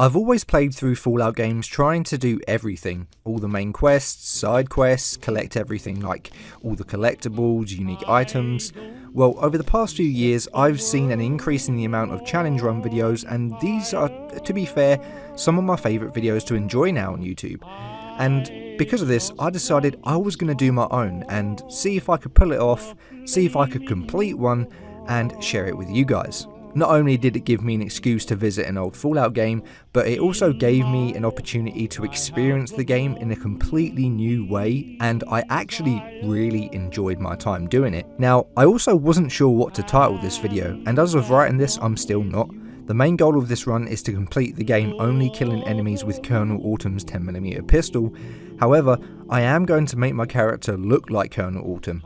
I've always played through Fallout games trying to do everything, all the main quests, side quests, collect everything like all the collectibles, unique items. Well, over the past few years I've seen an increase in the amount of challenge run videos, and these are, to be fair, some of my favourite videos to enjoy now on YouTube. And because of this, I decided I was going to do my own and see if I could pull it off, see if I could complete one and share it with you guys. Not only did it give me an excuse to visit an old Fallout game, but it also gave me an opportunity to experience the game in a completely new way, and I actually really enjoyed my time doing it. Now, I also wasn't sure what to title this video, and as of writing this, I'm still not. The main goal of this run is to complete the game only killing enemies with Colonel Autumn's 10mm pistol. However, I am going to make my character look like Colonel Autumn.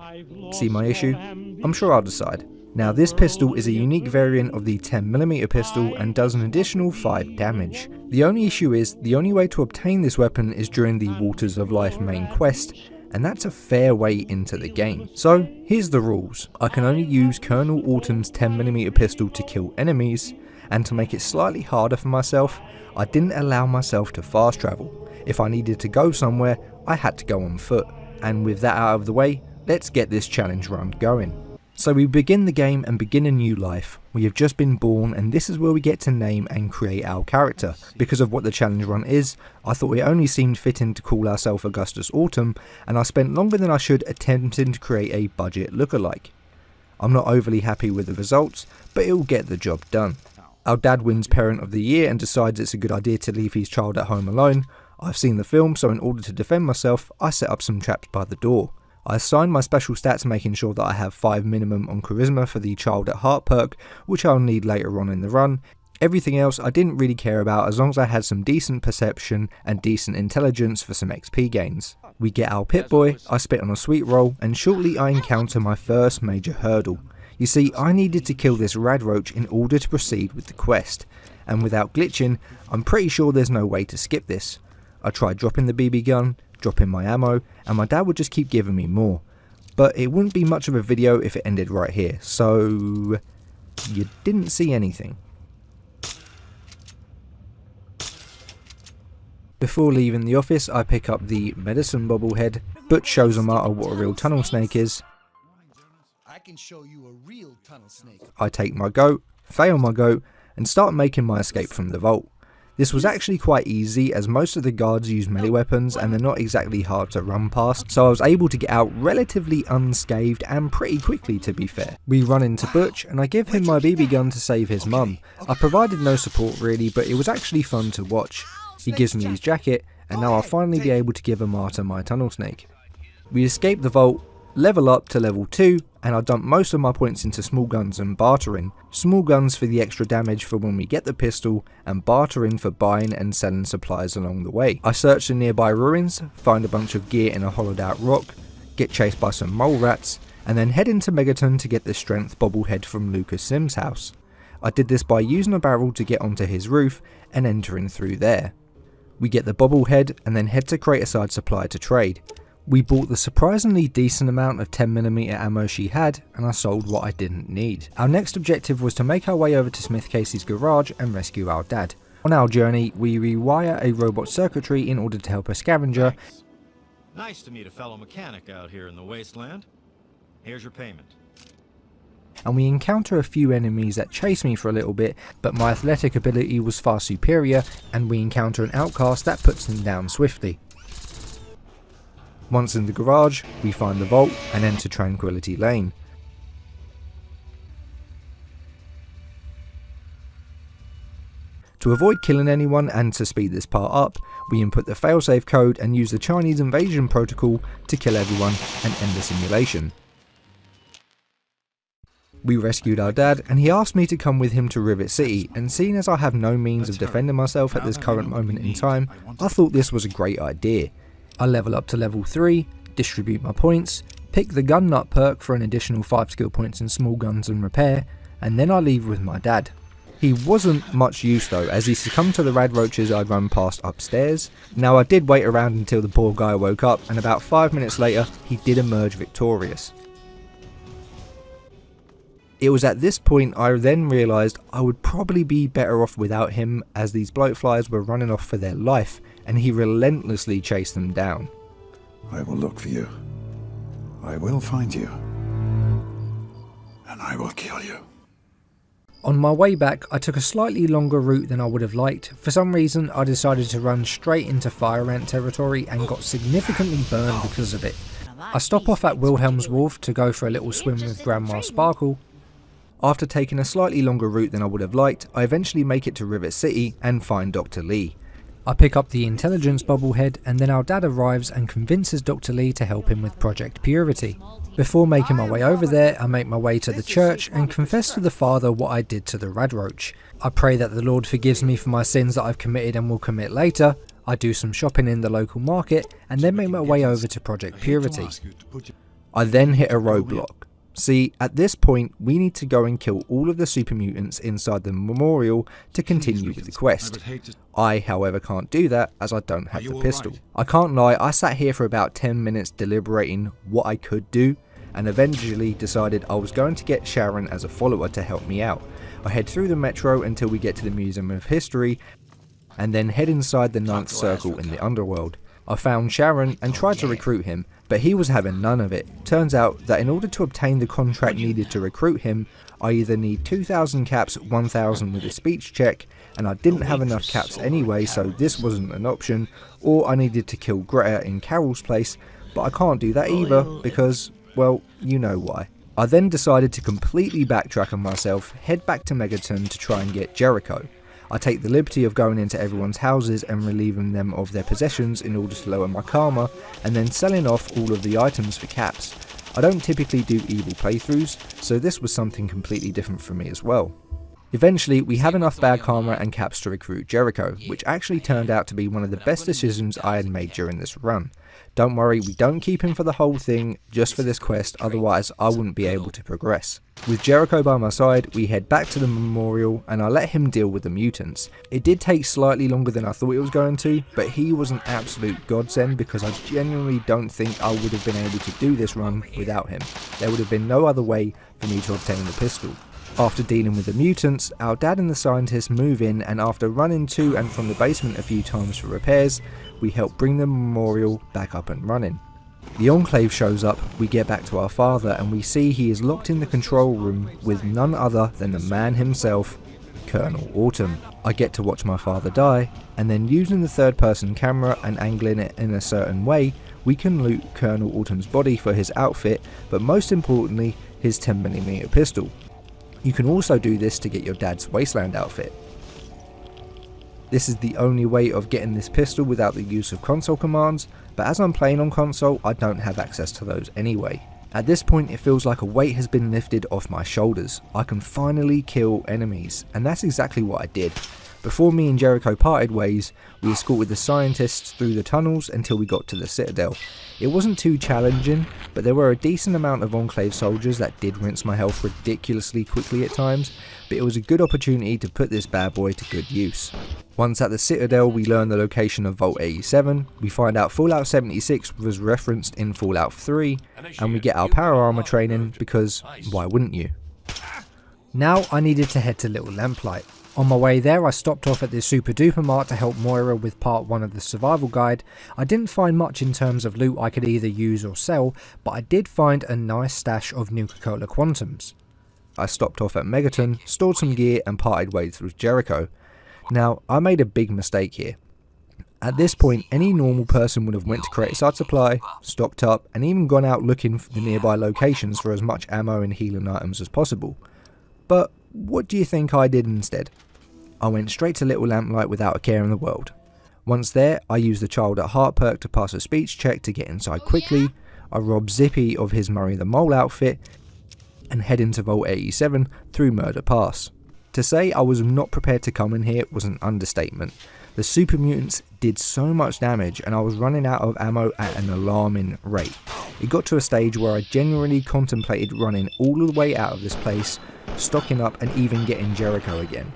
See my issue? I'm sure I'll decide. Now, this pistol is a unique variant of the 10mm pistol and does an additional 5 damage. The only issue is, the only way to obtain this weapon is during the Waters of Life main quest, and that's a fair way into the game. So, here's the rules. I can only use Colonel Autumn's 10mm pistol to kill enemies, and to make it slightly harder for myself, I didn't allow myself to fast travel. If I needed to go somewhere, I had to go on foot. And with that out of the way, let's get this challenge run going. So we begin the game and begin a new life. We have just been born, and this is where we get to name and create our character. Because of what the challenge run is, I thought it only seemed fitting to call ourselves Augustus Autumn, and I spent longer than I should attempting to create a budget lookalike. I'm not overly happy with the results, but it will get the job done. Our dad wins Parent of the Year and decides it's a good idea to leave his child at home alone. I've seen the film, so in order to defend myself, I set up some traps by the door. I assigned my special stats, making sure that I have 5 minimum on charisma for the Child at Heart perk, which I'll need later on in the run. Everything else I didn't really care about, as long as I had some decent perception and decent intelligence for some XP gains. We get our Pip-Boy, I spit on a sweet roll, and shortly I encounter my first major hurdle. You see, I needed to kill this Radroach in order to proceed with the quest, and without glitching, I'm pretty sure there's no way to skip this. I tried dropping the BB gun, dropping my ammo, and my dad would just keep giving me more. But it wouldn't be much of a video if it ended right here, so you didn't see anything. Before leaving the office, I pick up the medicine bobblehead. Butch shows Amata what a real tunnel snake is. I can show you a real tunnel snake. I take my goat, fail my goat, and start making my escape from the vault. This was actually quite easy, as most of the guards use melee weapons and they're not exactly hard to run past, so I was able to get out relatively unscathed and pretty quickly, to be fair. We run into Butch and I give him my BB gun to save his mum. I provided no support really, but it was actually fun to watch. He gives me his jacket, and now I'll finally be able to give Amata my tunnel snake. We escape the vault, level up to level 2, and I dump most of my points into small guns and bartering. Small guns for the extra damage for when we get the pistol, and bartering for buying and selling supplies along the way. I search the nearby ruins, find a bunch of gear in a hollowed out rock, get chased by some mole rats, and then head into Megaton to get the strength bobblehead from Lucas Sims' house. I did this by using a barrel to get onto his roof and entering through there. We get the bobblehead and then head to Craterside Supply to trade. We bought the surprisingly decent amount of 10mm ammo she had, and I sold what I didn't need. Our next objective was to make our way over to Smith Casey's garage and rescue our dad. On our journey, we rewire a robot circuitry in order to help a scavenger. Nice to meet a fellow mechanic out here in the wasteland. Here's your payment. And we encounter a few enemies that chase me for a little bit, but my athletic ability was far superior, and we encounter an outcast that puts them down swiftly. Once in the garage, we find the vault and enter Tranquility Lane. To avoid killing anyone and to speed this part up, we input the failsafe code and use the Chinese invasion protocol to kill everyone and end the simulation. We rescued our dad, and he asked me to come with him to Rivet City, and seeing as I have no means of defending myself at this current moment in time, I thought this was a great idea. I level up to level 3, distribute my points, pick the gun nut perk for an additional 5 skill points in small guns and repair, and then I leave with my dad. He wasn't much use though, as he succumbed to the Radroaches I'd run past upstairs. Now I did wait around until the poor guy woke up, and about 5 minutes later he did emerge victorious. It was at this point I then realised I would probably be better off without him, as these bloatflies were running off for their life and he relentlessly chased them down. I will look for you. I will find you. And I will kill you. On my way back, I took a slightly longer route than I would have liked. For some reason, I decided to run straight into fire ant territory and got significantly burned because of it. I stop off at Wilhelm's Wharf to go for a little swim with Grandma Sparkle. After taking a slightly longer route than I would have liked, I eventually make it to Rivet City and find Dr. Lee. I pick up the intelligence bobblehead and then our dad arrives and convinces Dr. Lee to help him with Project Purity. Before making my way over there, I make my way to the church and confess to the father what I did to the Radroach. I pray that the Lord forgives me for my sins that I've committed and will commit later. I do some shopping in the local market and then make my way over to Project Purity. I then hit a roadblock. See, at this point we need to go and kill all of the super mutants inside the memorial to continue with the quest. I, however, can't do that as I don't have the pistol. I can't lie, I sat here for about 10 minutes deliberating what I could do and eventually decided I was going to get Sharon as a follower to help me out. I head through the metro until we get to the Museum of History and then head inside the Ninth Circle in the underworld. I found Sharon and tried to recruit him, but he was having none of it. Turns out that in order to obtain the contract needed to recruit him, I either need 2,000 caps, 1,000 with a speech check, and I didn't have enough caps anyway, so this wasn't an option, or I needed to kill Greta in Carol's place, but I can't do that either because, well, you know why. I then decided to completely backtrack on myself, head back to Megaton to try and get Jericho. I take the liberty of going into everyone's houses and relieving them of their possessions in order to lower my karma, and then selling off all of the items for caps. I don't typically do evil playthroughs, so this was something completely different for me as well. Eventually, we have enough bad karma and caps to recruit Jericho, which actually turned out to be one of the best decisions I had made during this run. Don't worry, we don't keep him for the whole thing, just for this quest, otherwise I wouldn't be able to progress. With Jericho by my side, we head back to the memorial and I let him deal with the mutants. It did take slightly longer than I thought it was going to, but he was an absolute godsend because I genuinely don't think I would have been able to do this run without him. There would have been no other way for me to obtain the pistol. After dealing with the mutants, our dad and the scientists move in, and after running to and from the basement a few times for repairs, we help bring the memorial back up and running. The Enclave shows up, we get back to our father and we see he is locked in the control room with none other than the man himself, Colonel Autumn. I get to watch my father die, and then using the third person camera and angling it in a certain way, we can loot Colonel Autumn's body for his outfit, but most importantly, his 10mm pistol. You can also do this to get your dad's Wasteland outfit. This is the only way of getting this pistol without the use of console commands, but as I'm playing on console, I don't have access to those anyway. At this point it feels like a weight has been lifted off my shoulders. I can finally kill enemies, and that's exactly what I did. Before me and Jericho parted ways, we escorted the scientists through the tunnels until we got to the Citadel. It wasn't too challenging, but there were a decent amount of Enclave soldiers that did rinse my health ridiculously quickly at times, but it was a good opportunity to put this bad boy to good use. Once at the Citadel, we learn the location of Vault 87, we find out Fallout 76 was referenced in Fallout 3, and we get our power armor training because why wouldn't you? Now I needed to head to Little Lamplight. On my way there I stopped off at the Super Duper Mart to help Moira with part 1 of the survival guide. I didn't find much in terms of loot I could either use or sell, but I did find a nice stash of Nuka-Cola Quantums. I stopped off at Megaton, stored some gear and parted ways with Jericho. Now I made a big mistake here. At this point any normal person would have went to Craterside Supply, stocked up and even gone out looking for the nearby locations for as much ammo and healing items as possible. But what do you think I did instead? I went straight to Little Lamplight without a care in the world. Once there, I used the Child at Heart perk to pass a speech check to get inside quickly. I robbed Zippy of his Murray the Mole outfit and head into Vault 87 through Murder Pass. To say I was not prepared to come in here was an understatement. The super mutants did so much damage and I was running out of ammo at an alarming rate. It got to a stage where I genuinely contemplated running all the way out of this place, stocking up and even getting Jericho again.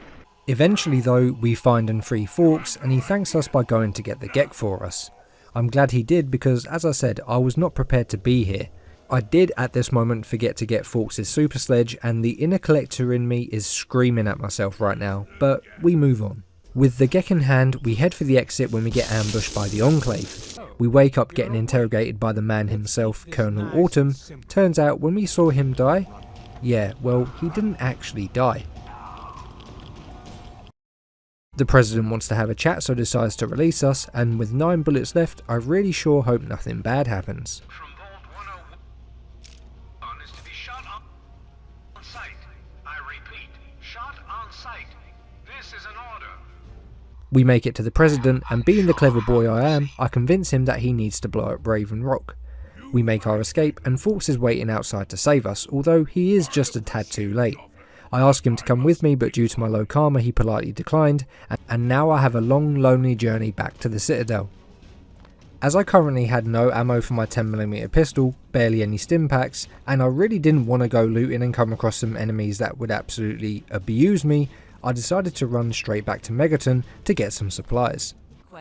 Eventually though, we find and free Forks and he thanks us by going to get the Gek for us. I'm glad he did because as I said, I was not prepared to be here. I did at this moment forget to get Fawkes' super sledge, and the inner collector in me is screaming at myself right now, but we move on. With the Gek in hand, we head for the exit when we get ambushed by the Enclave. We wake up getting interrogated by the man himself, Colonel Autumn. Turns out when we saw him die, yeah, well, he didn't actually die. The President wants to have a chat, so decides to release us, and with 9 bullets left, I really sure hope nothing bad happens. From Vault 101 is to be shot on sight. I repeat, shot on sight. This is an order. We make it to the President, and being the clever boy I am, I convince him that he needs to blow up Raven Rock. We make our escape, and Fawkes is waiting outside to save us, although he is just a tad too late. I ask him to come with me, but due to my low karma he politely declined, and now I have a long lonely journey back to the Citadel. As I currently had no ammo for my 10mm pistol, barely any stim packs, and I really didn't want to go looting and come across some enemies that would absolutely abuse me, I decided to run straight back to Megaton to get some supplies.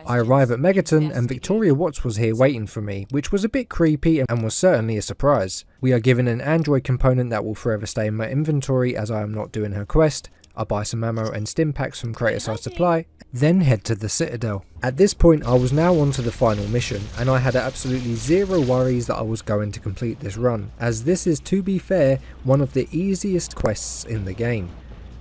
I arrive at Megaton and Victoria Watts was here waiting for me, which was a bit creepy and was certainly a surprise. We are given an Android component that will forever stay in my inventory as I am not doing her quest. I buy some ammo and stim packs from Craterside Supply, then head to the Citadel. At this point I was now on to the final mission, and I had absolutely zero worries that I was going to complete this run, as this is, to be fair, one of the easiest quests in the game.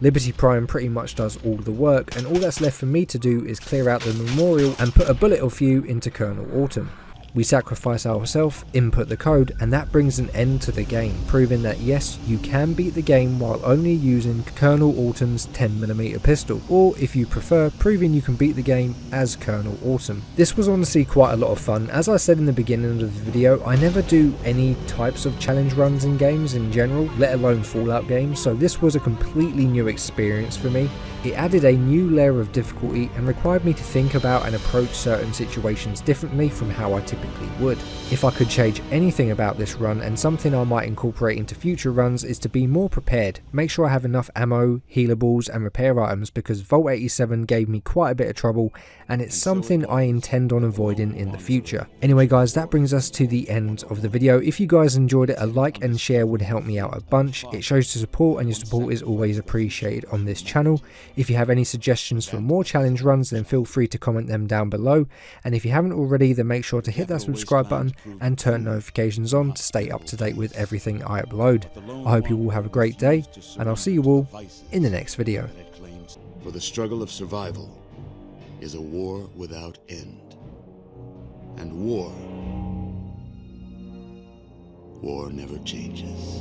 Liberty Prime pretty much does all the work, and all that's left for me to do is clear out the memorial and put a bullet or few into Colonel Autumn. We sacrifice ourselves, input the code, and that brings an end to the game, proving that yes, you can beat the game while only using Colonel Autumn's 10mm pistol, or if you prefer, proving you can beat the game as Colonel Autumn. This was honestly quite a lot of fun. As I said in the beginning of the video, I never do any types of challenge runs in games in general, let alone Fallout games, so this was a completely new experience for me. It added a new layer of difficulty and required me to think about and approach certain situations differently from how I typically would. If I could change anything about this run, and something I might incorporate into future runs, is to be more prepared. Make sure I have enough ammo, healables and repair items, because Vault 87 gave me quite a bit of trouble and it's something I intend on avoiding in the future. Anyway guys, that brings us to the end of the video. If you guys enjoyed it, a like and share would help me out a bunch. It shows the support, and your support is always appreciated on this channel. If you have any suggestions for more challenge runs, then feel free to comment them down below, and if you haven't already, then make sure to hit that subscribe button and turn notifications on to stay up to date with everything I upload. I hope you all have a great day, and I'll see you all in the next video. For the struggle of survival is a war without end. And war never changes.